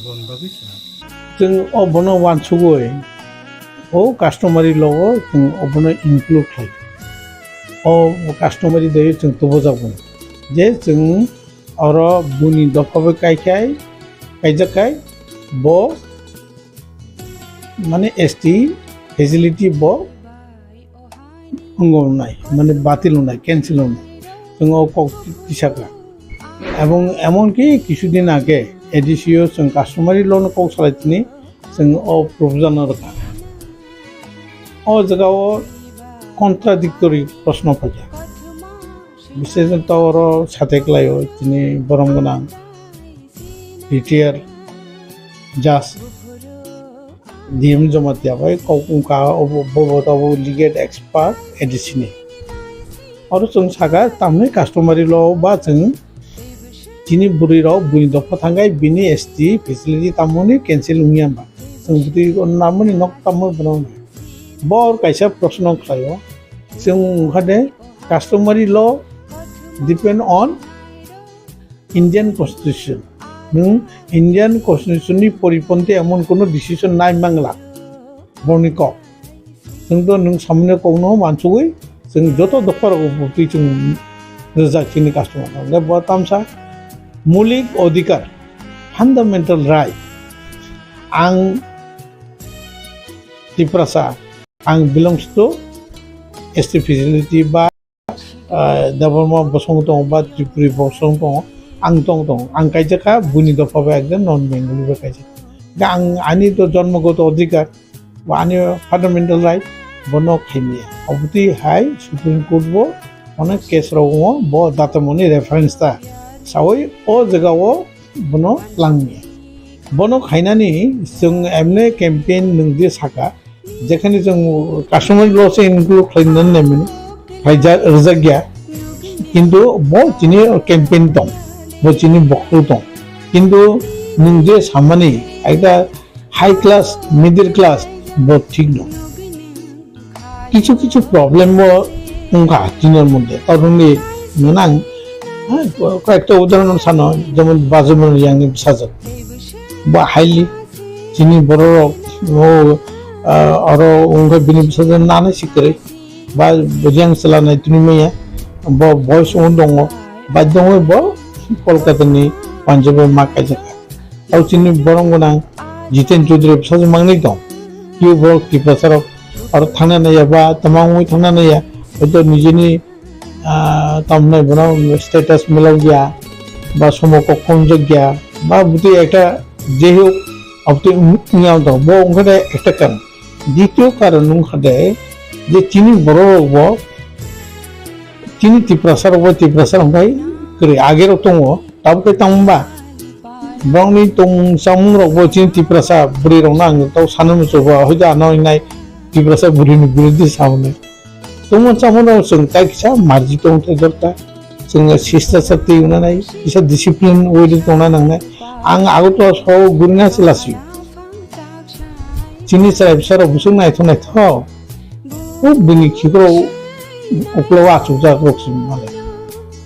जों अबनो वानसुगै ओ कास्टमारि लोगो जों अबनो इनक्लुड खालामो ओ कास्टमारि दायो जों तो जागोन जे जों और बुनि दफाबो कायजाखाय बो माने एसटी फेसिलिटी बो अंगनाय माने बातिल होनाय कैंसिल होनाय जों कक तिसाका এবং এমনকি কিছুদিন আগে এডিসিও जों कास्टमारि लोन कक सालायथिनि जों ओ प्रपोजाल रखा ओ जगह कन्ट्राडिक्टरी प्रश्न फैया विशेषतः और साथेक्लायो तिनि बरमगोनां रिटायार जाज डीएम जमातिया भाई कौका बबताबो लीगल एक्सपर्ट एडिसिनि और जों सागा तामने कास्टमारि लो बा जों जिनि बुरिराव बुनि दफा थांगाय बिनि एसटी फेसिलिटी तामनि कैंसिल हुइयाबा जों बुरि नामनि नक ताम बनाव बर कायसा प्रश्न खायो जों ओंखादे कास्टमारि ल डिपेंड ऑन इंडियन कन्स्टिट्यूशन नों इंडियन कन्स्टिट्यूशननि परिपन्थी एमन कोनो डिसिजन नाय मांगला बर्निक जों तो नों सामने कोनो मानसुगै जों जत दफाराव बुति जों रोजाखिनि कास्टमार ने बतामसा मौलिक अधिकार फंडामेंटल राइट आं तिप्रासा आं बिलंग्स टू एसटी फेसिलिटी बा दाबरमा बसंग दं बा त्रिपुरी बसंग दं आं दं आं कायजाखा बुनि दफाबा एकदम नन बेंगली बा कायजा आं आनी तो जन्मगत अधिकार बा आनी फंडामेंटल राइट बनो खायनिया अबति हाय सुप्रीम कोर्ट बो अनेक केस रगो बो दातमनि रेफरेंस ता सावै ओ जगह बनो लांनिया बनो खायनानि जों एमने कैंपेन नंदि साका जेखानि जों कास्टमारि ल से इनक्लुड खालामनानै नेमनि फायजा रजागिया किन्तु बो जिनि कैंपेन दं बो जिनि बक्तु दं किन्तु नों जे सामानि एकटा हाई क्लास मिडिल क्लास बो ठीक दं किछु किछु प्रॉब्लेम बो उनका जिनर मध्य तरुनि ननां कয়েকটা উদাহরণ সানো যেমন বাজুমন ইয়াংনি সাজত বা হাইলি যিনি বড় ও আর উনকে বিনি সাজন নানে সিকরে বা বজিয়াং সালানাই তুমি মেয়া ব বয়স উন দङ বাধ্য হই ব কলকাতানি পাঞ্জাবে মা কাইজাকা আও চিনি বরংগনা জিতেন চৌধুরী সাজ মাংনি দं কিউ ব কি প্রচার আর থানা নাইয়া বা तमामই থানা নাইয়া হয়তো নিজেনি तामने बना स्टेटस मिलाव गया बा समो को कम जगह बा बुती एकटा जे हो अबति उनियाव दं बो ओंखादे एकटा कारण द्वितीय कारण ओंखादे जे चिनि बरो बो चिनि तिप्रासार ओंखाय करे आगेर दङ ताबके तामबा बावनि दं सामुं रबो चिनि तिप्रासा बुरि रंना आं ताव साननो जोबा हयदा नायनाय तिप्रासा बुरिनि बिरुद्ध सामने तुम चाहना जों कायसा मार्जि दं दरता जों शिष्टाचारति उनानै बिसा डिसिप्लिन वेदि दंना नांनाय आं आगत सौ गुरना सिलासि चिनि सारा बिसार बुसुं नायथ ओ बिनि खिग्रो अक्लो आचुजा रक्सिम माले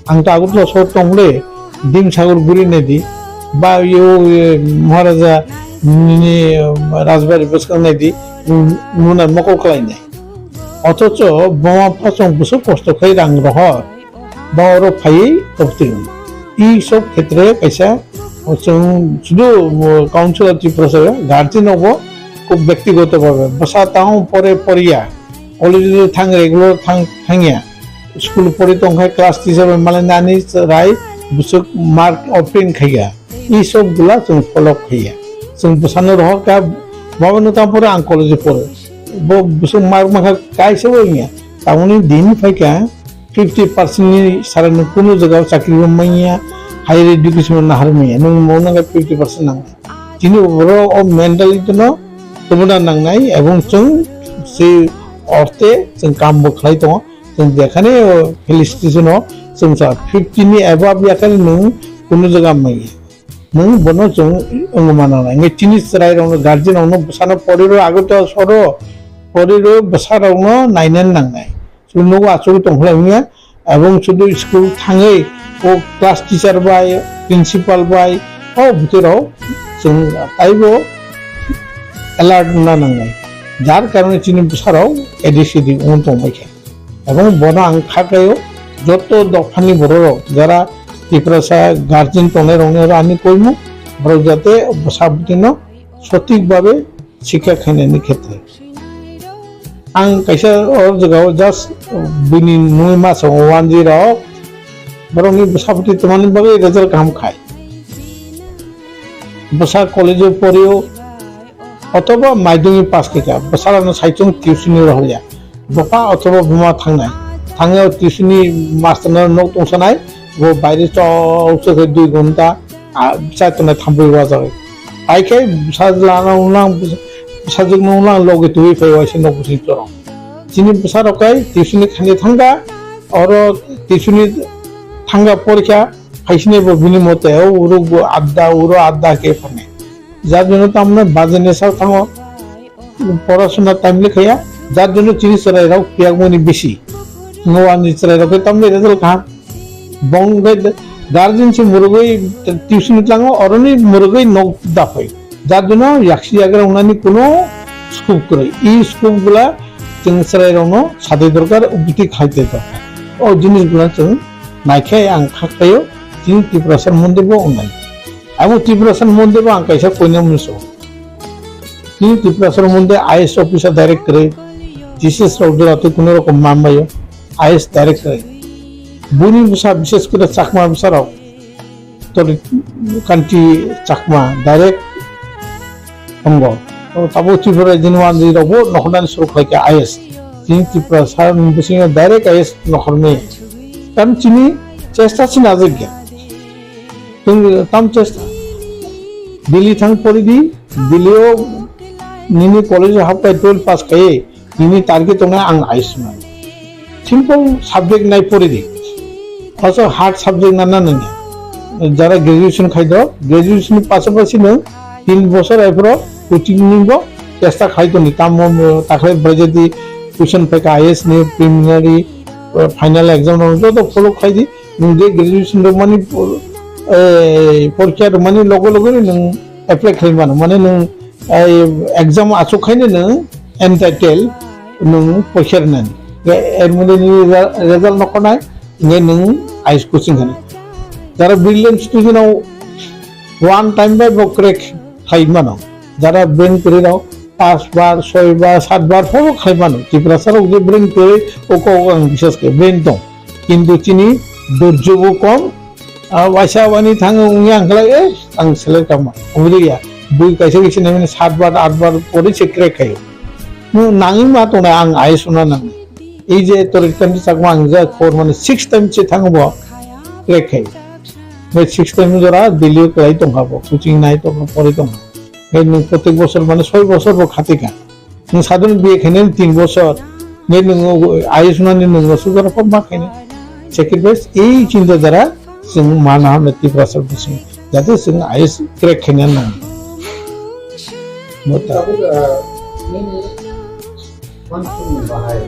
आं ता आगत सौ तंगले दिम सागर गुरि नेदि बा यो महाराजा नि राजबारि बसखां नेदि नुना मकल खालायनाय অথচ বোমা ফাঁসং বছর কষ্ট খাই রাং রহ বড় ফাই তফতিং এই সব ক্ষেত্রে কাইসা শুধু কাউন্সিলর ত্রিপ্রাসার গার্জেন হবো খুব ব্যক্তিগতভাবে বসা তাও পরে পড়িয়া অলরেডি থাং রেগুলার থাঙিয়া স্কুল পড়ি তংখায় ক্লাস টিচার মানে নানি রায় বুসুক মার্ক অপেন খাইয়া এই সবগুলা जों ফলো খাইয়া जों বসানো রহ কা বাবানো তারপরে আং কলেজে পড়ে वो बुसुं मार्क माखा कायसे बोलिया ताउनी दिन फाइका 50% नि सारानो कोनो जगह चाकरी मैया हायर एजुकेशन ना हरमैया नों मौना 50% नांग जिनि बरो अ मेंटलिटी न तमुना नांनाय एवं जों से अर्थे जों काम बखलाय दङ जों देखाने फेलिसिटेशन जों 50 नि एबाब याखानि नों कोनो जगह मैया नों बनो जों अंगमाना नङा चिनि सराय रंनो गार्जियन रंनो साना परेरो आगत सरो परेरो बसारावनो नायनानै नांनाय सुनो आचुग दंखलायनिया एवं सुदु स्कुल थाङै ओ क्लास टीचार बाय प्रिन्सिपाल बाय ओ भितराव जों ताइबो एलार्ट ना नांनाय जार कारणे चिनि बुसाराव एडिसिडि उन दंबायखे এবং বন आं खाखायो যত দফানি বড় যারা টিপ্রাসা গার্জেন টনের রঙের আনি কইমু বড় যাতে সাবদিন সঠিকভাবে শিক্ষা খাইनायनि ক্ষেত্রে आं कैसा और जगह जास्ट बिनि 9 मासाव 10 बरंनि साबति तमानि बागे रिजाल्ट काम खाय बसा कलेजे पढ़ियो अथवा माध्यमिक पास केका बसारानो साइटजों टिउसननि रहलिया बफा अथवा बिमा थांनाय थांनायाव टिउसननि मास्टारनो नक दंसनाय वो बायरे चौसे 2 घंटा बिसातने थांबैवा जाबाय आइखे बिसालाना उनां बिसाजों उनां लगे दुइ फैवासि नक बुसितरं जिनि बिसारकाय टिउसननि खानि थांगा और टिउसननि थांगा परीक्षा खाइसने बिनि मते उरो आद्दा के फने যার জন্য তো আমরা বাজে নেশা থামো পড়াশোনার টাইম লেখাইয়া যার জন্য চিনি চলাইরাও পিয়াগমনি বেশি নোয়ানি চলাইরাও তামলে রেজাল্ট খা বঙ্গে গার্জেন সে মুরগই টিউশন লাঙ্গো অরনি মুরগই নক দাফাই যার জন্য ইয়াকসি আগে উনানি কোনো স্কুপ করে এই স্কুপগুলা जों চলাইরাও সাথে দরকার উবিতি খাইতে দরকার ও জিনিসগুলা जों নাইখাই आं খাখাयो जिनि টিপ্রাসার মন্দিরবো উনাই এবং ত্রিপুরাসার মধ্যে আং কাইসা কইনা মুসো কিন্তু ত্রিপুরাসার মধ্যে আইএস অফিসার ডাইরেক্ট করে জিসিএস রৌদ্রাতে কোনো রকম মামলায় আইএস ডাইরেক্ট করে বুনি বুসা বিশেষ করে চাকমা বিচারাও তোর কান্ট্রি চাকমা ডাইরেক্ট অঙ্গ তাবো ত্রিপুরা জিনওয়ান জিরাবো নখনানি শুরু খাইকে আইএস যিনি ত্রিপুরাসার বিসিং ডাইরেক্ট আইএস নখরমে কারণ চিনি চেষ্টা ছিল আজকে तम चेष्टा दिल्ली थांग परिधि दिल्लीओ निनी कॉलेज हाबबाय 12 पास खाये निनी टारगेट दंना आं आइसमान सिम्पल सब्जेक्ट नाय परिधि also हार्ड सब्जेक्ट ना नङा যারা গ্রাজুয়েশন খাইदो গ্রাজুয়েশन পাশাপাশি नों 3 বছর এফরো কোচিং নিবো চেষ্টা খাইতো নি তাম তাখলে ব্রেজেদি কুয়েশন ফেকা আইএস নি প্রিলিমিনারি ফাইনাল एग्जाम তো ফলো খাইদি नों যে গ্রাজুয়েশন মানি পরীক্ষার মানে লগে লগে নों এপ্লাই খাইবানো মানে नों एग्जाम आसुखायनो नों एन्टाइटेल नों परीक्षार नानि এর মধ্যে রেজাল্ট নকনায় নে नों আইস কোচিং খানে যারা ব্রিলিয়েন্ট স্টুডেন্টও ওয়ান টাইম বাই বক্রেক খাইবানো যারা ব্রেন করে দাও 5 বার 6 বার 7 বার ফলো খাইবানো ত্রিপুরাসার যে ব্রেন করে ওকো বিশেষ করে ব্রেন তো কিন্তু চিনি ধৈর্যও কম वासा वानी थांग उंगी आंखलागे आं सेलेक्ट खामा उरिया दुई कैसे कैसे ने 7 बार 8 बार परे से क्रेक खायो नु नांगी मा तो आं आइ सुना नां এই যে তোর কান্টি চাকমা आं जा कोर माने 6 टाइम से थांगबो क्रेक खायो बे 6 टाइम जरा दिल्ली क्लाइ तो खाबो कोचिंग नाइ तो परे तो बे नु प्रत्येक बছর মানে 6 বছর বো খাতিকা नु साधारण बिए खाने 3 বছর ने नु आइ सुना ने नु सुगर पर मा खाने सेक्रिफाइस এই চিন্তা দ্বারা जों माना नति प्रसार बिसिं जाते जों आइस क्रेक खायना ना मता ini konsul bahaya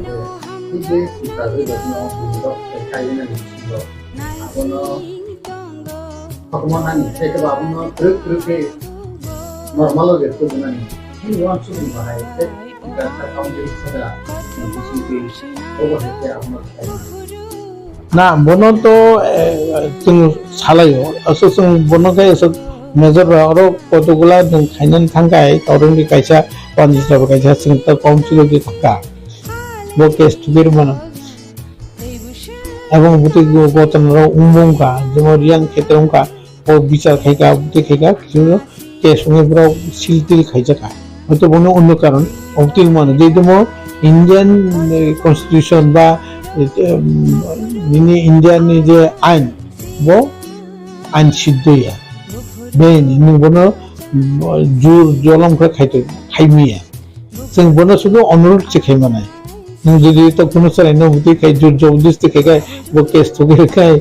ide kita bedno bindo kayana ni bindo abono pakaman ni seka abono truk normal ge to dinani ini konsul bahaya kita account di sada bisi over hete abono ना बनो तो जों सालायो असो जों बनो गाय असो major और कतगुला जों खायनान थांगाय तौरंनि कायसा वानजिस्टाबो कायसा जों त काउन्सिल दि थाका बो केस तुगिर मानो এবং বুতে গতনরা উমঙ্গা যেমন রিয়াং ক্ষেত্রঙ্কা ও বিচার খাইকা বুতে খাইকা কিছু কেস সঙ্গে পুরো সিলতিল খাইজাকা হয়তো বনো অন্য কারণ অবতিল মানে যে দমো ইন্ডিয়ান কনস্টিটিউশন বা ini India ni je ain bo ain siddoya ben ni bono jur jolam kha khaito khaimiya जों bono sudu अनुरोध से खाइमानाय नों जदि तो कोनो सराय न बुति खाइ jur जबरदस्ती खाइ bo केस तो खाइ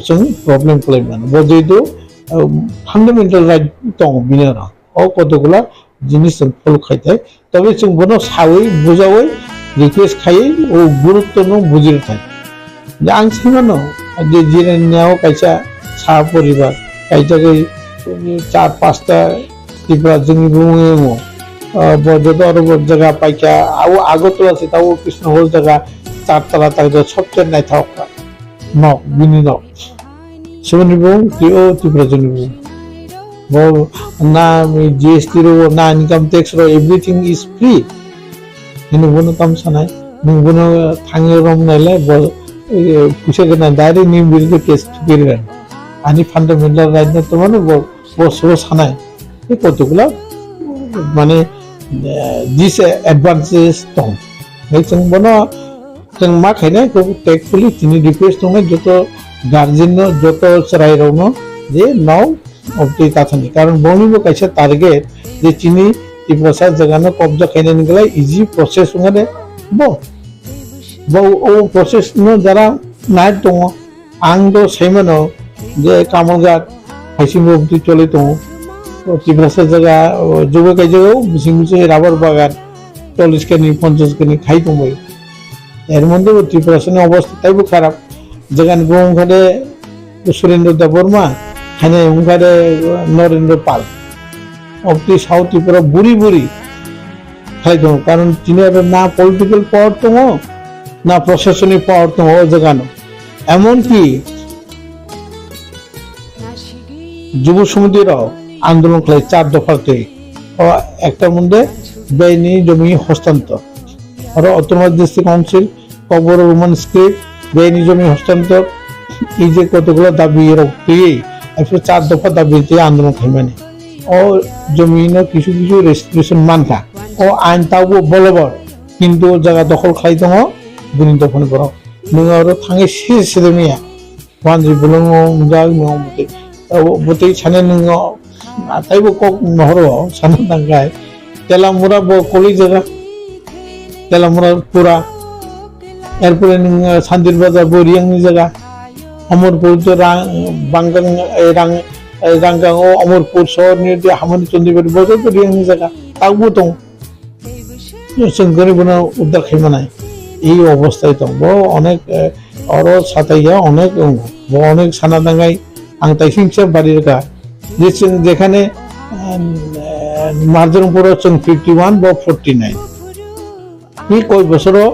जों प्रॉब्लम खालायमान bo जेदो फान्डामेन्टाल राइट दं बिनारा ओ कतगुला जिनिस जों फलो खाइथाय तबे जों bono सावै बुजावै रिक्वेस्ट खाइ ओ गुरुत्व न बुजिर थाय आं सानो जे जिरायनायाव कायसा सा परिबार कायसा চার পাঁচটা ত্রিপুরা जोंनि बुङो যত আরো জায়গা পাইকা আগরতলা আছে তাও কৃষ্ণগঞ্জ জায়গা চারতলা তাকে সবচেয়ে নাইথাক নক বিনি নক সেমনি বুং ত্রিপুরা जोंनि बुङो ना जीएसटी रो ना इनकम टैक्स रो एवरीथिंग इज फ्री इन बोनो काम सानाय नों बोनो थांगे रम नायलाय फैसा गोनां डाइरेक्ट नि बिल केस ठुकिरगोन आनि फान्डामेन्टाल राइट ना तो माने बसो सानाय बे कतगुला माने डिसएडभान्टेज दं बे जों बोनो जों मा खायनाय को टेकफुली तिनि रिक्वेस्ट दं जत गार्जियन जत सराय रनो जे नाउ অবধি তাথানি কারণ বনিবো কাইছে টার্গেট যে চিনি ত্রিপুরা জায়গানো কবজা খাইনে নিগলে ইজি প্রসেস মানে ও প্রসেস নো যারা নাই দङ आं द सैमानो जे कामलघाट हाइसिम अबधि चले दङ ত্রিপুরা জায়গা জবে কাইজাও বিসিং বিসিং রাবার বাগান 40 কেনি 50 কেনি খাই দंबाय এর মধ্যে ত্রিপুরার অবস্থা তাইবো খারাপ জায়গান গংখানে সুরেন্দ্র দেববর্মা खाने उनखारे नरेंद्र पाल अबधि साउथ त्रिपुरा बुरी बुरी खाई दं कारण तिनार ना पलिटिकल पावर दङ ना प्रशासनिक पावर दङ जगानो एमन की যুব সমিতিরাও আন্দোলন খাই 4 দফাতে একটার মধ্যে বেআইনি জমি হস্তান্তর আর অটোনমাস ডিস্ট্রিক্ট কাউন্সিল কবর রোমান স্ক্রিপ্ট বেআইনি জমি হস্তান্তর এই যে কতগুলো দাবি রাখতে ऐसे 4 दफा दाबीते आंदोलन खाइमाने और जमीन किछु किछु रेस्ट्रिक्शन मानखा और आइन तावबो बलबर किन्तु जगह दखल खाइ दङ बुनि दफन बरो नों आरो थाङै सिसेदमिया वानजि बुलङ जाग नो बते छाने नों आताइबो कक नहरो साना दांगाय तेलामुरा बो कलि जगह तेलामुरा पुरा एरपरे नों सान्दिर बाजार बोरियांनि जगह अमरपुर तो रांगांग अमरपुर शहर ने हामनी चंदीगढ़ बजार तो रियांगनि जगह तावबो दं जों गरीबनो उद्धार खाइमानाय এই অবস্থায় दं बो अनेक और साथाइया अनेक बो अनेक साना दांगाय आं ताइसिंसे बारिरगा जेखाने मार्जनपुर जों 51 बो 49 बे कय बছरो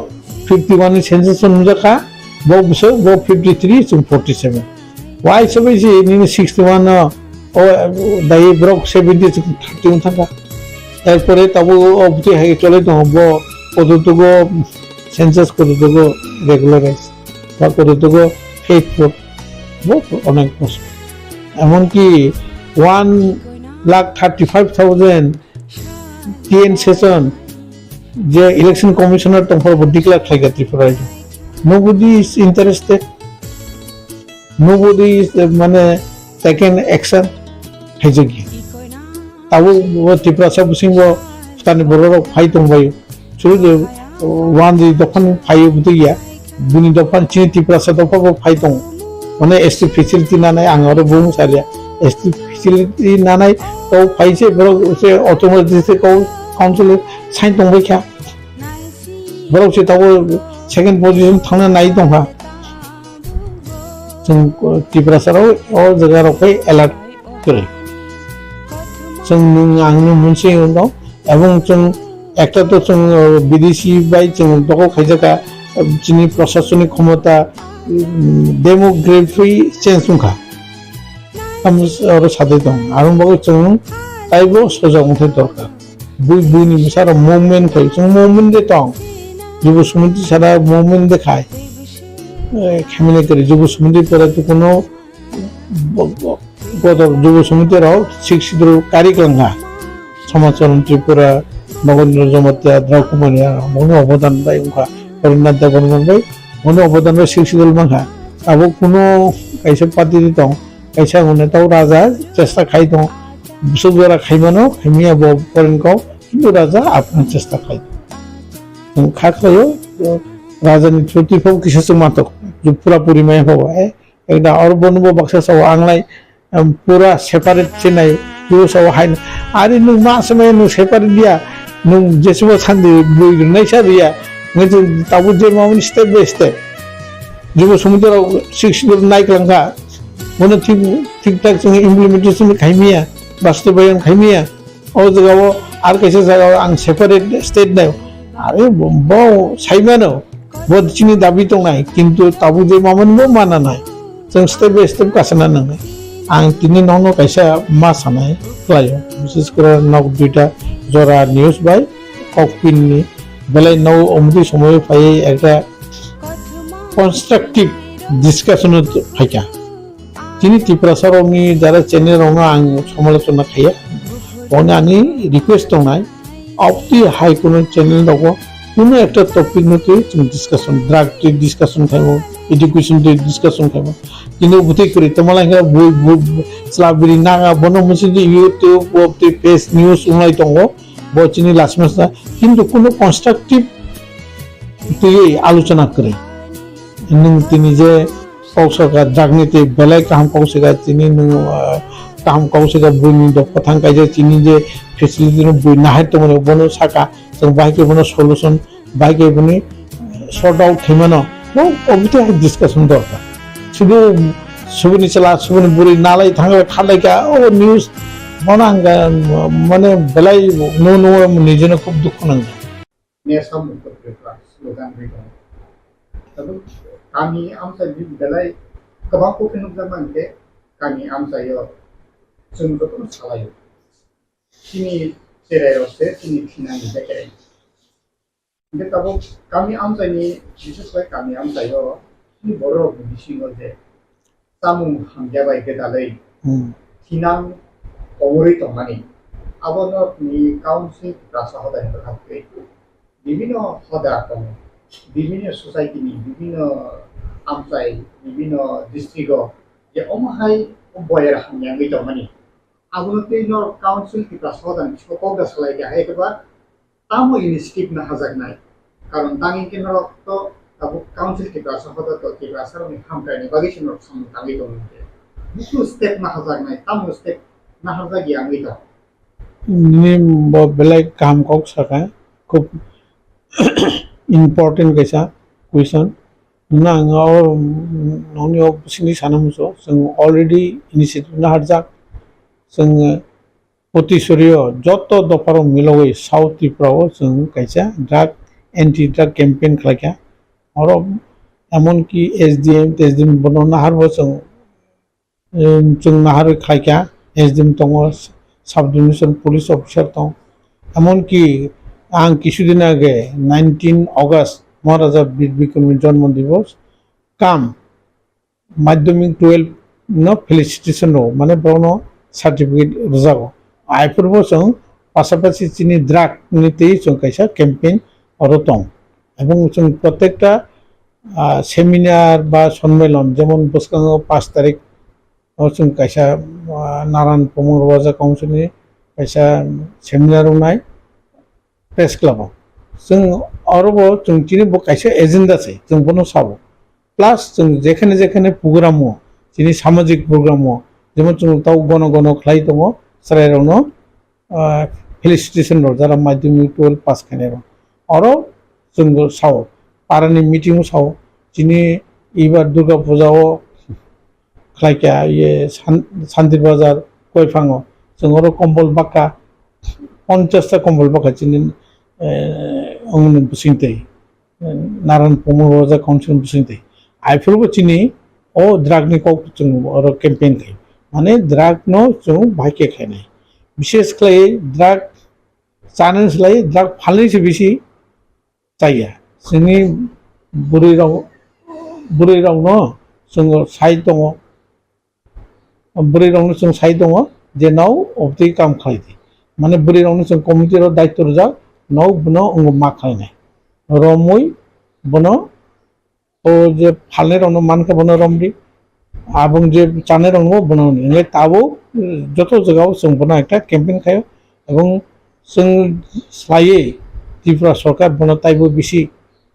51 नि सेन्सास नुजाखा वो बसो वो 53 to 47 why so is in 61 or Dai Brock 70 to 31 থাকা তারপরে তবু অবধি হয়ে চলে তো বো কতটুকু সেন্সাস কতটুকু রেগুলারাইজ বা কতটুকু ফেথফুল বো অনেক কষ্ট এমনকি 1,35,000 টিএন সেশন যে ইলেকশন কমিশনার তো ডিক্লেয়ার খাইগা ত্রিপুরায় nobody is interested nobody is माने taken action हैजगी ताबो त्रिपुरा सब सिंगो स्थानीय बररो फाइ दंबायो सुरु वान दि दफान फाइ बुदिया बुनि दफान ची त्रिपुरा सब दफाबो फाइ दं माने एसटी फेसिलिटी नानाय आं आरो बुं सालिया एसटी फेसिलिटी नानाय तो फाइसे बरो से ऑटोमेटिक को काउंसिल साइन दंबायखा बरो से ताबो सेकेंड पोजिशन थांना नाय दंहा जों त्रिपुरा साराव और जगारावहाय एलार्ट करे जों आंनो मोनसे दं एवं जों একটা তো जों বিদেশি বাই जों दखल खायजाका जिनि प्रशासनिक क्षमता डेमोग्राफी चेंज दंखा आरो साथै दं आरो बागै जों ताइबो सजाग मथे दरकार बुइनि सारा मुभमेन्ट खाय जों मुभमेन्ट दे दं যুব সমিতি সারা মুভমেন্ট দেখায় খেমিনে করে যুব সমিতির পরে তো কোনো গত যুব সমিতিরাও শিক্ষিত কারিগঙ্গা সমাচরণ ত্রিপুরা নগেন্দ্র জমাতিয়া দ্রৌকুমারিয়া মনে অবদান বাই উনখা হরিনাথ দেববর্মন বাই মনে অবদান বাই শিক্ষিত মাখা আবো কোনো কাইসা পাতি দিতাম কাইসা মনে তাও রাজা চেষ্টা খাই দं বুসুগরা খাইমানো খাইমিয়া বরেনকাও কিন্তু রাজা আপনার চেষ্টা খাই खाखलायो राजानि प्रतिफल किसो मातक जो पूरा पूरी में हो है एकदा और बनबो बक्सा सब आंगलाय पूरा सेपारेट चेनाय जो सब हाय आरे नु मा समय नु सेपारेट दिया नु जेसेबो सान्दि बुइनाय सारिया नजो ताबु जे मामनि स्टेप बाय स्टेप जुबो समुद्राव 6 नायख्लांखा बनो ठीक ठाक जों इमप्लिमेन्टेसन खायमिया बास्तबायन खायमिया ओ जगाव आर कैसे जगह आं सेपारेट स्टेट नाय आरो बो साइमानो बो चिनि दाबि दंनाय किन्तु ताबु जे मामोनबो माना नाय जों स्टेप बाय स्टेप गासना नांनाय आं तिनि ननो कैसा मा सानाय क्लायो विशेष कर नक दुइटा जरा न्यूज बाय ककपिननि बेलाय नौ अमदि समय फाय एकटा कन्स्ट्राक्टिव डिसकाशन फायका तिनि टिप्रासारनि जारा चेनेलावनो आं समालोचना खाया ओने आंनि रिक्वेस्ट दंनाय अपति हाई कोनो चेनेल दङ কোনো একটা টপিক নতে তুমি ডিসকাশন ড্রাগ ডিসকাশন খাইব এডুকেশন ডিসকাশন খাইব কিন্তু বুঝতে করি তোমার লাগে বই স্লাবরি নাগা বন মুসি যে ইউটিউব অপতি পেজ নিউজ উনাই দङ বচিনি লাসমাসা কিন্তু কোনো কনস্ট্রাকটিভ তুই আলোচনা করে তিনি যে কৌশকা ড্রাগনিতে বেলায় কাম কৌশকা তিনি কাম कौशल बुनी कथां कायजा चिनी जे फेसिलिटी बुई नाहाय तो मने बनो साका जों बाइके बनो सल्यूशन बाइके बनि सॉर्ट आउट थेमानो नो अबिते डिस्कशन दरकार सुबु सुबुनि चला सुबुनि बुरी नालाय थांगा खालायका ओ न्यूज बनांगा माने बेलाय नो नो निजेनो खूब दुख नांगा ने सम पत्रकार स्लोगान बेखौ तब गामि आमसानि बेलाय गोबां कपिन जामानके गामि आमसायो जों गोबां सालायो तिनि सेरायरसे तिनि खिनानि बेकेरै 근데 ताबो गामि आमसानि बिसेसकै गामि आमसायो तिनि बर' बिसिङो जे सामुं हामजाबाय गेदालै खिनां अमरै दंनानै आबननि काउन्सिल रासा हदाय हाबकै বিভিন্ন হদা দङ বিভিন্ন सोसाइटिनि বিভিন্ন आमसाय বিভিন্ন डिस्ट्रिक्टआव जे अमहाय बयर हामयाङै दंनानै आबनते न काउन्सिल की रासा खिखौ कौदा सालायगा एबा तामो इनिशिएटिभ ना हाजागनाय कारण तांगि केनर तो अब काउन्सिल की रासा हदा तो की रासा नि हामकायनि बागैसिन सम तांगि दङ बिसु स्टेप ना हाजागनाय तामो स्टेप ना हाजागि आङै दङ नि बेलाय काम कौक सका खूब इम्पोर्टेंट कैसा क्वेश्चन ना नौनि सिंनि सानमुसो जों अलरेडी इनिशिएटिभ ना हारजाक जों पतिसरियो जत दफाराव मिलवै साउथ त्रिपुराव जों कैसा ड्राग एंटी ड्राग कैंपेन खालायका और एमन की एसडीएम बनो नाहारबो जों नाहार खालायका एसडीएम दङ सब डिविजन पुलिस अफिसार दं एमन की आं किछुदिन आगे 19 अगस्त महाराजा बीर बिक्रमनि जन्म दिवस काम माध्यमिक 12 न फेलिसिटेशन रो माने ब्राउनो सार्टिफिकेट रजागो आइफोरबो जों पासापासि चिनि ड्राग निते जों कैसा कैंपेन और दं এবং जों प्रत्येकटा सेमिनार बा सम्मेलन जेमन बसकाङाव 5 तारिख जों कैसा नारायण प्रमोद राजा काउन्सिलनि कैसा सेमिनार नाय प्रेस क्लब जों आरोबाव जों दिनै कैसे एजेंडा छै जों बनो साबो प्लास जों जेखाने जेखाने प्रग्राम दिनै सामाजिक प्रग्राम जेमन जों ताव गन गन खालाय दङ सरायरावनो फेलिसिटेशन रो जारा माध्यमिक 12 पास खानाय आरो जों साव पारानि मीटिंग साव दिनै एबार दुर्गा पूजाव खालायका ये शान्ति बाजार गयफाङो जों आरो कम्बल बाका 50टा कम्बल बाका दिनै अंगन बुसिंतै नारायण प्रमोद राजा काउन्सिल बुसिंतै आइफोरबो दिनै ओ ड्रागनि कौ जों आरो कैंपेन खाय माने ड्राग नो जों बाइके खायनाय विशेष खालाय ड्राग जानोसलाय ड्राग फाननायसो बेसि जाया जोंनि बुरै रावनो जों साइड दङ बुरै रावनो जों साइड दङ जे नाव अबति काम खालायदि माने बुरै रावनो जों कमिटि रो दायित्व रजा नाव बनो अंग मा खालायनाय रमै बनो ओ जे फालनाय रावनो मानका बनो रमदि आबुं जे चानाय रावनो बनो ने ताबो जत जगाव जों बनो एकटा कैंपेन खायो এবং जों स्लायै त्रिपुरा सरकार बनो ताइबो बेसि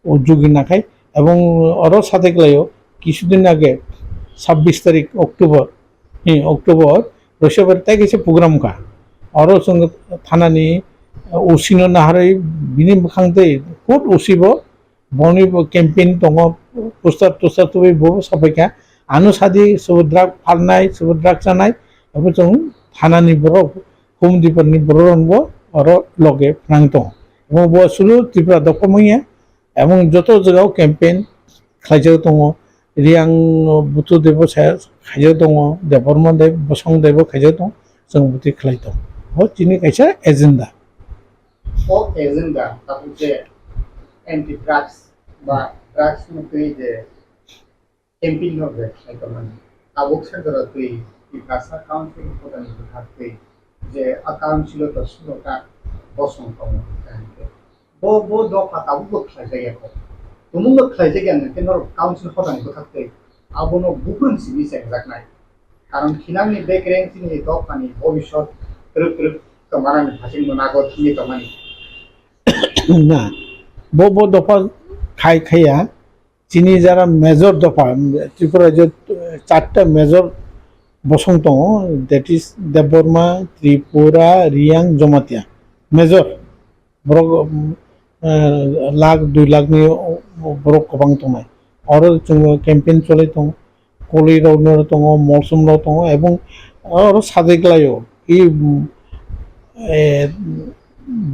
उद्योगी नाखाय এবং আরো সাথে গলাयो কিছুদিন আগে 26 तारिख अक्टोबर रशियाबार ताइ कैसे प्रग्राम का आरो जों थानानि उसिनो नाहारै बिनि मोखांदै खुद उसिबो बनि कैंपेन दङ पोस्टार तो बो साफायका आनुसादि सुबुद्राक फाननाय सुबुद्राक जानाय एबो जों थानानि बर' हुमदिफोरनि बर' रंबो और लगे फ्रांग दं এবং বসুলু ত্রিপুরা দখমইয়া এবং যত জায়গাও ক্যাম্পেইন খাইজो दङ रियां बुथु देव खाइजो दङ देबर्मा देव बसं देव खाइजो दं जों बुथि खालाय दं हो दिनै खायसे एजेन्डा ও এজেন্ডা তারপর যে অ্যান্টি ড্রাগস বা ড্রাগস মুক্তি যে ক্যাম্পেইন হবে সেটা মানে আবক সরকার তুই এই ভাষা কাউন্সিল প্রদান করতে যে অ্যাকাউন্ট ছিল তো শুরুটা বসং কম বো বো দফা তাবু বক্সাই জায়গা তুমুঙ্গ খাই জায়গা কেন কাউন্সিল প্রদান করতে আবনো বুকুন সিবি সেকজাকনাই কারণ খিলামনি বেক রেঞ্চিং এই দফানি ভবিষ্যৎ তরুপ তরুপ কমারানি ভাষিং নাগত নিয়ে কমানি না বো দফা খাই খাইয়া চিনি যারা মেজর দফা ত্রিপুরা যে 4টা মেজর বসং दङ that is Debbarma Tripura Reang Jamatia major বড় लाख 2 लाखनि बर' गोबां दङ आरो जोङो केम्पेइन चलाय दं कलिरावनो दङ मलसुमराव दङ এবং आरो सादेग्लायो इ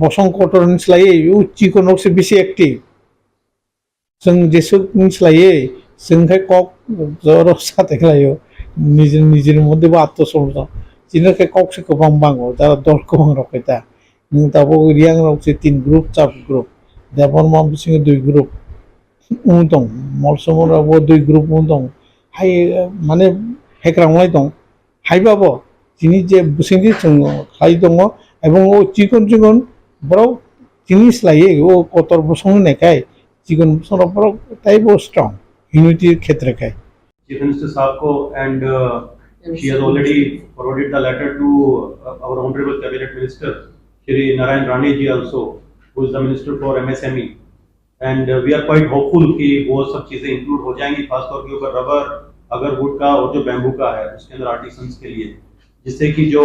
बसं कटरनि स्लायै चिकनकसो बेसे एक्टिभ जों जेसो स्लायै जोंखाय कक जर सादेग्लायो निजेर मध्येबो आत्मसमर्पण जिनोखाय ककसो गोबां बाङो दा दल गोबां रखैता दाबो रियां रावसो 3 ग्रुप चाप ग्रुप देबर्मा बिसिङो 2 ग्रुप दं मलसुमरावबो 2 ग्रुप दं हाय माने हेक्रांलाय दं हायबाबो जिनि जे बिसिङि जों खाय दङ এবং ও চিকন চিকন বড় জিনিস লাগে ও কতর বসং নেকায় চিকন বসং বড় তাইবো স্ট্রং ইউনিটির ক্ষেত্রে খায় Chief Minister साहब को and she has already forwarded the letter to our honorable cabinet minister Shri Narayan Rane ji also who is the minister for MSME and we are quite hopeful कि वो सब चीजें include हो जाएंगी खासतौर के ऊपर रबर अगर वुड का और जो बैम्बू का है उसके अंदर आर्टिसंस के लिए जिससे कि जो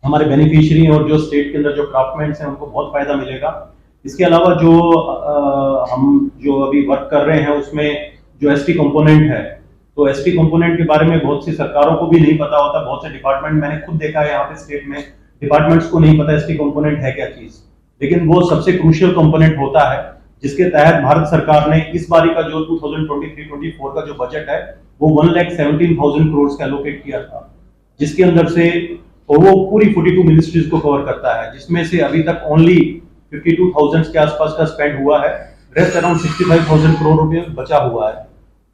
हमारे बेनिफिशियरी और जो स्टेट के अंदर जो क्राफ्टमैन्स हैं उनको बहुत फायदा मिलेगा। इसके अलावा जो हम जो अभी वर्क कर रहे हैं उसमें जो एसटी कंपोनेंट है तो एसटी कंपोनेंट के बारे में बहुत सी सरकारों को भी नहीं पता होता, बहुत से डिपार्टमेंट मैंने खुद देखा है यहाँ पे स्टेट में डिपार्टमेंट्स को नहीं पता एसटी कंपोनेंट है क्या चीज, लेकिन वो सबसे क्रूशियल कंपोनेंट होता है जिसके तहत भारत सरकार ने इस बारी का जो 2023-24 का जो बजट है वो 1,17,000 करोड़ का एलोकेट किया था जिसके अंदर से और वो पूरी 42 मिनिस्ट्रीज को कवर करता है जिसमें से अभी तक ओनली 52,000 के आसपास का स्पेंड हुआ है, रेस्ट अराउंड 65,000 करोड़ रुपए बचा हुआ है।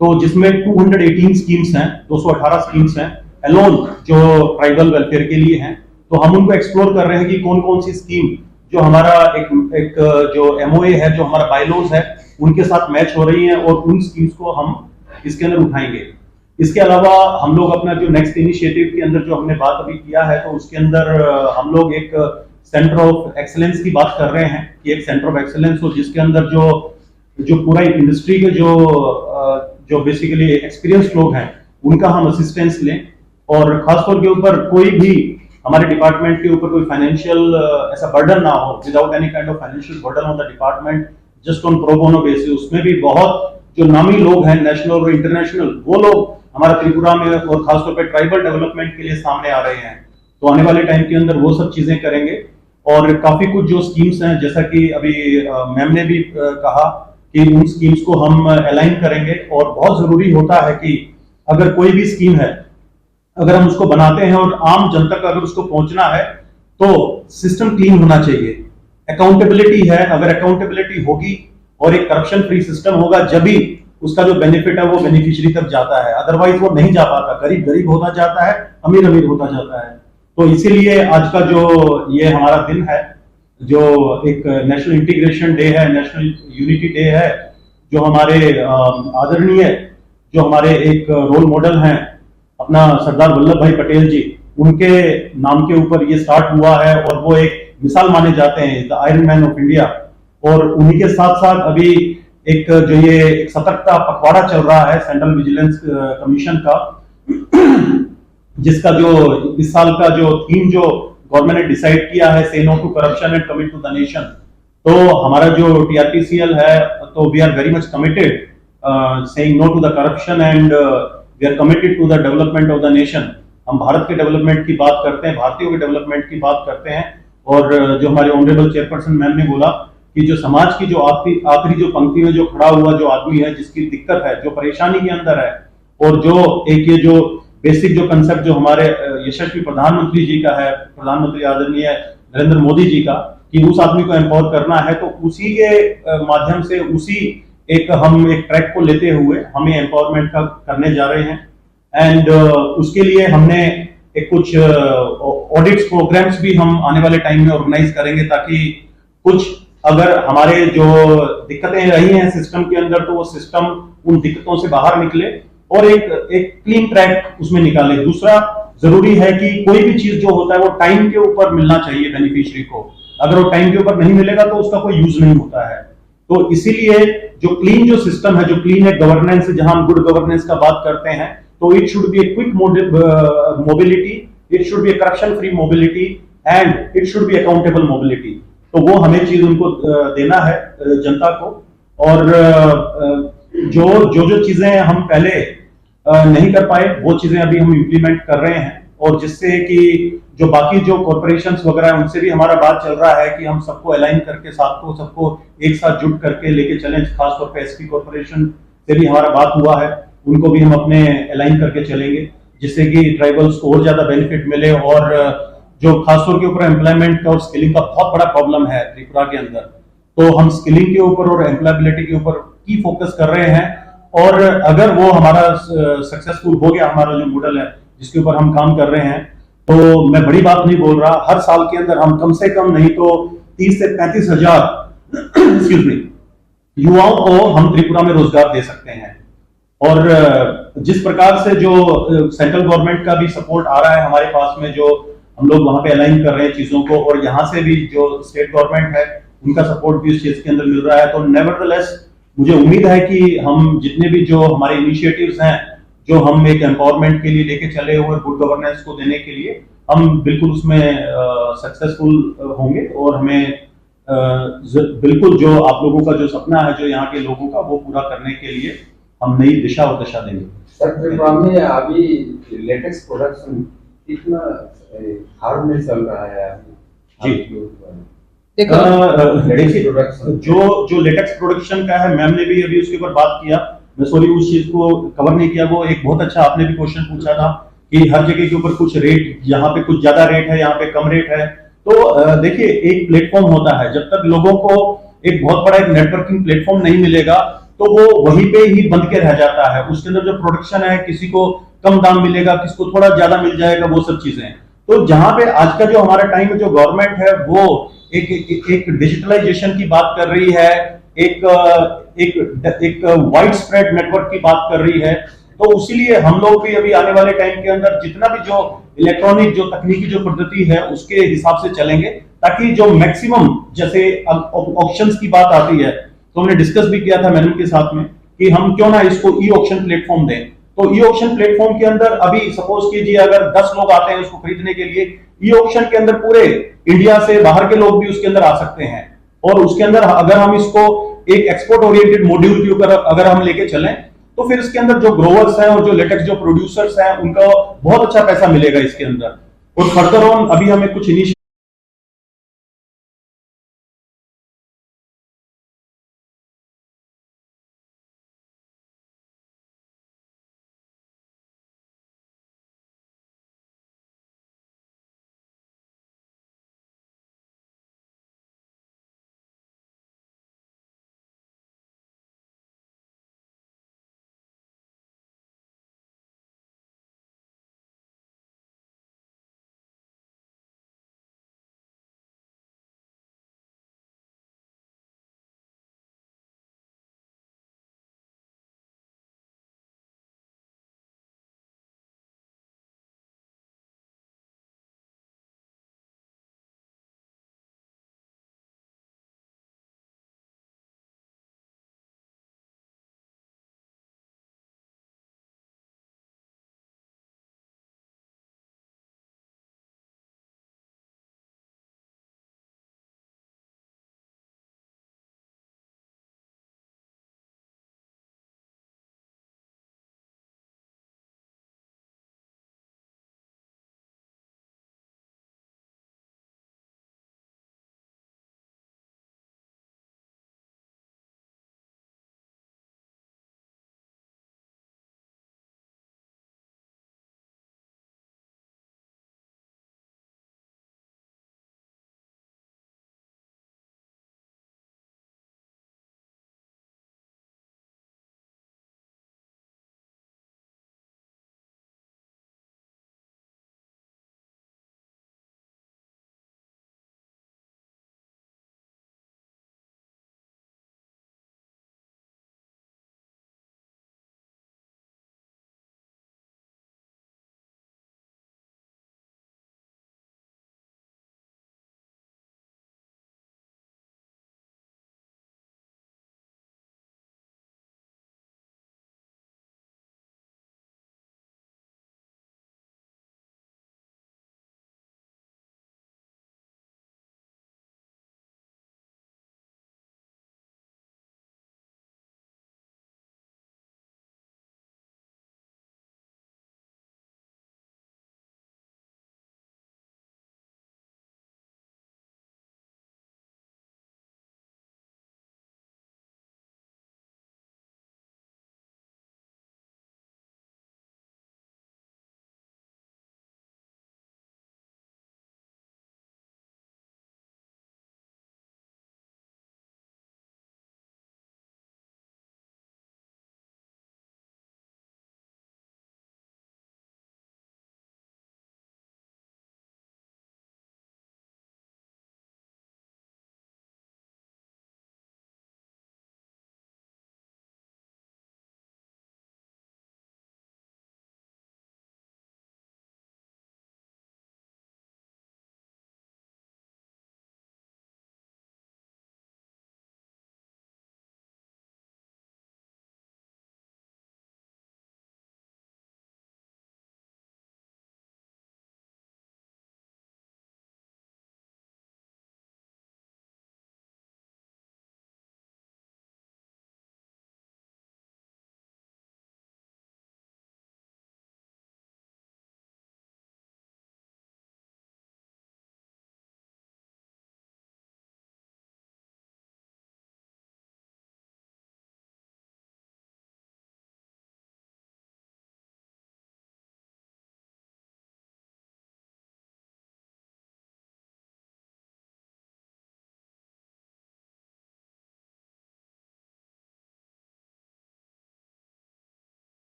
तो जिसमें 218 स्कीम्स हैं, 218 स्कीम्स हैं एलोन जो ट्राइबल वेलफेयर के लिए हैं। तो हम उनको एक्सप्लोर कर रहे हैं कि कौन कौन सी स्कीम जो हमारा एक जो एमओए है जो हमारा बायलॉज है उनके साथ मैच हो रही है और उन स्कीम्स को हम इसके अंदर उठाएंगे। इसके अलावा हम लोग अपना जो नेक्स्ट इनिशिएटिव के अंदर जो हमने बात अभी किया है तो उसके अंदर हम लोग एक सेंटर ऑफ एक्सीलेंस की बात कर रहे हैं कि एक सेंटर ऑफ एक्सीलेंस हो जिसके अंदर जो पूरा इंडस्ट्री के जो बेसिकली एक्सपीरियंस लोग हैं उनका हम असिस्टेंस लें और खासतौर के ऊपर कोई भी हमारे डिपार्टमेंट के ऊपर कोई फाइनेंशियल ऐसा बर्डन ना हो without any kind of financial burden on the department just on pro bono basis. उसमें भी बहुत जो नामी लोग हैं नेशनल और इंटरनेशनल वो लोग हमारा त्रिपुरा में और खासतौर पर ट्राइबल डेवलपमेंट के लिए सामने आ रहे हैं। तो आने वाले टाइम के अंदर वो सब चीजें करेंगे और काफी कुछ जो स्कीम्स हैं जैसा कि अभी मैम ने भी कहा कि उन स्कीम्स को हम अलाइन करेंगे और बहुत जरूरी होता है कि अगर कोई भी स्कीम है अगर हम उसको बनाते हैं और आम जनता का अगर उसको पहुंचना है तो सिस्टम क्लीन होना चाहिए, अकाउंटेबिलिटी है, अगर अकाउंटेबिलिटी होगी और एक करप्शन फ्री सिस्टम होगा जब भी उसका जो बेनिफिट है वो बेनिफिशियरी तक जाता है, अदरवाइज वो नहीं जा पाता, गरीब गरीब होता जाता है, अमीर अमीर होता जाता है। तो इसीलिए आज का जो ये हमारा दिन है जो एक नेशनल इंटीग्रेशन डे है, नेशनल यूनिटी डे है, जो हमारे आदरणीय जो हमारे एक रोल मॉडल हैं अपना सरदार वल्लभ भाई पटेल जी उनके नाम के ऊपर ये स्टार्ट हुआ है और वो एक मिसाल माने जाते हैं the iron man of India. और उन्हीं के साथ साथ अभी एक जो ये एक सतर्कता पखवाड़ा चल रहा है सेंट्रल विजिलेंस कमीशन का जिसका जो इस साल का जो थीम जो गवर्नमेंट ने डिसाइड किया है say no to corruption and commit to the nation. तो हमारा जो TRPCL है तो we are very much committed saying no to the corruption and we are committed to the development of the nation. हम भारत के development की बात करते हैं, भारतीयों के डेवलपमेंट की बात करते हैं। और जो हमारे ऑनरेबल चेयरपर्सन मैम ने बोला कि जो समाज की जो आखिरी जो पंक्ति में जो खड़ा हुआ जो आदमी है, जिसकी दिक्कत है, जो परेशानी के अंदर है, और जो एक ये जो बेसिक जो कंसेप्ट जो हमारे यशस्वी प्रधानमंत्री जी का है, प्रधानमंत्री आदरणीय नरेंद्र मोदी जी का, कि उस आदमी को एम्पावर करना है, तो उसी के माध्यम से उसी हम एक ट्रैक को लेते हुए हमें एम्पावरमेंट का करने जा रहे हैं। एंड उसके लिए हमने एक कुछ ऑडिट्स प्रोग्राम्स भी हम आने वाले टाइम में ऑर्गेनाइज करेंगे, ताकि कुछ अगर हमारे जो दिक्कतें रही हैं सिस्टम के अंदर, तो वो सिस्टम उन दिक्कतों से बाहर निकले और एक क्लीन ट्रैक उसमें निकाले। दूसरा जरूरी है कि कोई भी चीज जो होता है वो टाइम के ऊपर मिलना चाहिए बेनिफिशियरी को। अगर वो टाइम के ऊपर नहीं मिलेगा तो उसका कोई यूज नहीं होता है। तो इसीलिए जो क्लीन जो सिस्टम है, जो क्लीन है गवर्नेंस, जहां हम गुड गवर्नेंस का बात करते हैं, तो it should be a quick mobility, it should be A corruption free mobility and it should be accountable mobility. तो वो हमें चीज उनको देना है जनता को। और जो चीजें हम पहले नहीं कर पाए, वो चीजें अभी हम इम्प्लीमेंट कर रहे हैं, और जिससे कि जो बाकी जो कॉर्पोरेशंस वगैरह है उनसे भी हमारा बात चल रहा है कि हम सबको अलाइन करके सबको एक साथ जुट करके लेके चलें। खासतौर पे एसपी कॉर्पोरेशन से भी हमारा बात हुआ है, उनको भी हम अपने अलाइन करके चलेंगे, जिससे कि ट्राइबल्स को और ज्यादा बेनिफिट मिले। और जो खासतौर के ऊपर एम्प्लॉयमेंट का और स्किलिंग का बहुत बड़ा प्रॉब्लम है त्रिपुरा के अंदर, तो हम स्किलिंग के ऊपर और एम्प्लॉयबिलिटी के ऊपर की फोकस कर रहे हैं। और अगर वो हमारा सक्सेसफुल हो गया, हमारा जो मॉडल है जिसके ऊपर हम काम कर रहे हैं, तो मैं बड़ी बात नहीं बोल रहा, हर साल के अंदर हम कम से कम नहीं तो 30 से 35 हजार युवाओं को हम त्रिपुरा में रोजगार दे सकते हैं। और जिस प्रकार से जो सेंट्रल गवर्नमेंट का भी सपोर्ट आ रहा है हमारे पास में, जो हम लोग वहां पे अलाइन कर रहे हैं चीजों को, और यहाँ से भी जो स्टेट गवर्नमेंट है उनका सपोर्ट भी इस चीज के अंदर मिल रहा है, तो नेवरदलेस मुझे उम्मीद है कि हम जितने भी जो हमारे इनिशिएटिव्स हैं, जो हम एक एम्पावरमेंट के लिए लेके चले हुए गुड गवर्नेंस को देने के लिए, हम बिल्कुल उसमें सक्सेसफुल होंगे। और हमें बिल्कुल जो आप लोगों का जो सपना है, जो यहाँ के लोगों का, वो पूरा करने के लिए हम नई दिशा और दशा देंगे। सर, त्रिपुरा में अभी लेटेक्स प्रोडक्शन कितना हार्ड में चल रहा है जी? देखिए, जो लेटेक्स प्रोडक्शन का है, मैम ने भी अभी उसके ऊपर बात किया, मैं सॉरी उस चीज को कवर नहीं किया। वो एक बहुत अच्छा आपने भी क्वेश्चन पूछा था कि हर जगह के ऊपर कुछ रेट, यहाँ पे कुछ ज्यादा रेट है, यहाँ पे कम रेट है। तो देखिए, एक प्लेटफॉर्म होता है, जब तक लोगों को एक बहुत बड़ा एक नेटवर्किंग प्लेटफॉर्म नहीं मिलेगा, तो वो वहीं पे ही बंद के रह जाता है। उसके अंदर जो प्रोडक्शन है, किसी को कम दाम मिलेगा, किसी को थोड़ा ज्यादा मिल जाएगा, वो सब चीजें। तो जहां पे आज का जो हमारा टाइम में जो गवर्नमेंट है, वो एक डिजिटलाइजेशन की बात कर रही है, एक वाइड स्प्रेड नेटवर्क की बात कर रही है। तो इसीलिए हम लोग भी अभी आने वाले टाइम के अंदर जितना भी जो इलेक्ट्रॉनिक जो तकनीकी जो पद्धति है उसके हिसाब से चलेंगे, ताकि जो मैक्सिमम, जैसे ऑक्शंस की बात आती है, तो हमने डिस्कस भी किया था मैडम के साथ में कि हम क्यों ना इसको ई ऑक्शन प्लेटफॉर्म दें। तो ई ऑक्शन प्लेटफॉर्म के अंदर अभी सपोज कीजिए अगर 10 लोग आते हैं उसको खरीदने के लिए, ई ऑक्शन के अंदर पूरे इंडिया से बाहर के लोग भी उसके अंदर आ सकते हैं। और उसके अंदर अगर हम इसको एक एक्सपोर्ट ओरिएंटेड मॉड्यूल के ऊपर अगर हम लेके चलें, तो फिर इसके अंदर जो ग्रोवर्स हैं और जो लेटेक्स जो प्रोड्यूसर्स हैं, उनका बहुत अच्छा पैसा मिलेगा इसके अंदर। और फर्दर ऑन अभी हमें कुछ इनिशिएटिव